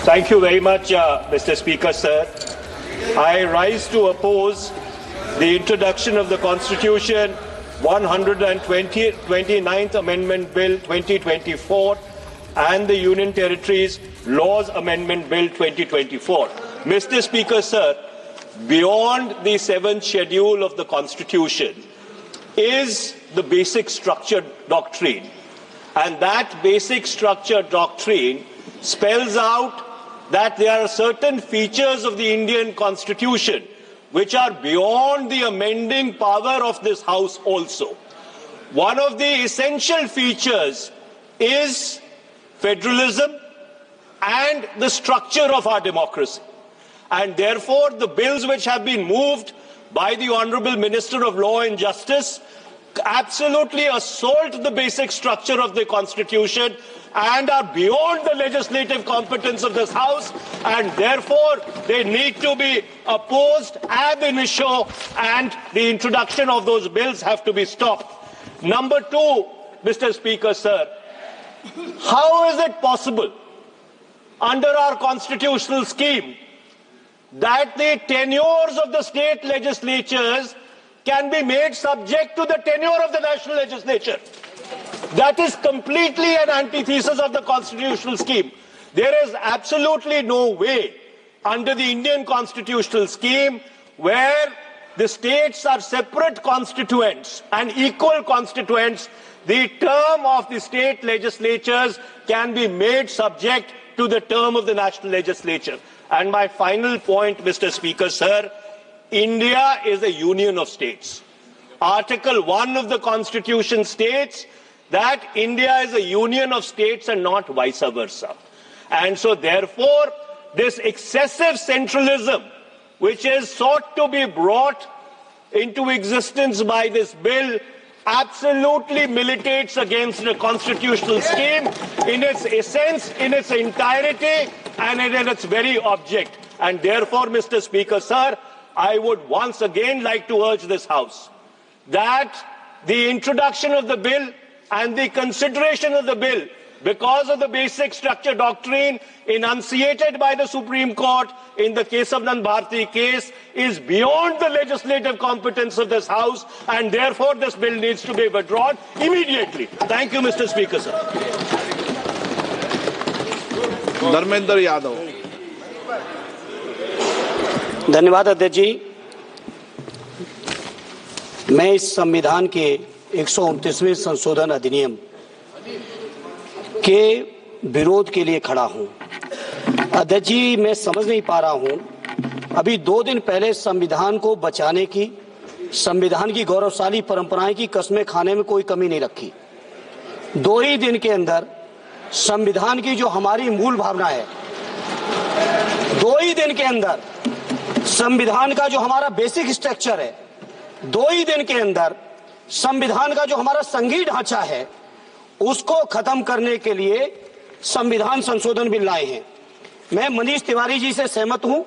Thank you very much, Mr. Speaker, sir. I rise to oppose the introduction of the Constitution 129th Amendment Bill 2024 and the Union Territories Laws Amendment Bill 2024. Mr. Speaker, sir, beyond the 7th schedule of the Constitution is the basic structure doctrine. And that basic structure doctrine spells out that there are certain features of the Indian Constitution which are beyond the amending power of this House also. One of the essential features is federalism and the structure of our democracy. And therefore, the bills which have been moved by the Honourable Minister of Law and Justice absolutely assault the basic structure of the Constitution and are beyond the legislative competence of this House, and therefore they need to be opposed ab initio, and the introduction of those bills have to be stopped. Number two, Mr. Speaker, sir, how is it possible under our constitutional scheme that the tenures of the state legislatures can be made subject to the tenure of the national legislature? That is completely an antithesis of the constitutional scheme. There is absolutely no way under the Indian constitutional scheme where the states are separate constituents and equal constituents, the term of the state legislatures can be made subject to the term of the national legislature. And my final point, Mr. Speaker, sir, India is a union of states. Article 1 of the Constitution states that India is a union of states and not vice versa. And so therefore, this excessive centralism, which is sought to be brought into existence by this bill, absolutely militates against the constitutional scheme in its essence, in its entirety, and in its very object. And therefore, Mr. Speaker, sir, I would once again like to urge this House that the introduction of the bill and the consideration of the bill, because of the basic structure doctrine enunciated by the Supreme Court in the Kesavanand Bharti case, is beyond the legislative competence of this House, and therefore this bill needs to be withdrawn immediately. Thank you, Mr. Speaker, sir. Dharmendra Yadav. धन्यवाद अध्यक्ष जी। मैं इस संविधान के 129वें संशोधन अधिनियम के विरोध के लिए खड़ा हूं। अध्यक्ष जी, मैं समझ नहीं पा रहा हूं, अभी 2 दिन पहले संविधान को बचाने की, संविधान की गौरवशाली परंपराएं की कस्में खाने में कोई कमी नहीं रखी। 2 ही दिन के अंदर संविधान की जो हमारी मूल भावना है, 2 ही दिन के अंदर संविधान का जो हमारा बेसिक स्ट्रक्चर है, 2 ही दिन के अंदर संविधान का जो हमारा संघीय ढांचा है, उसको खत्म करने के लिए संविधान संशोधन बिल लाए हैं। मैं मनीष तिवारी जी से सहमत हूं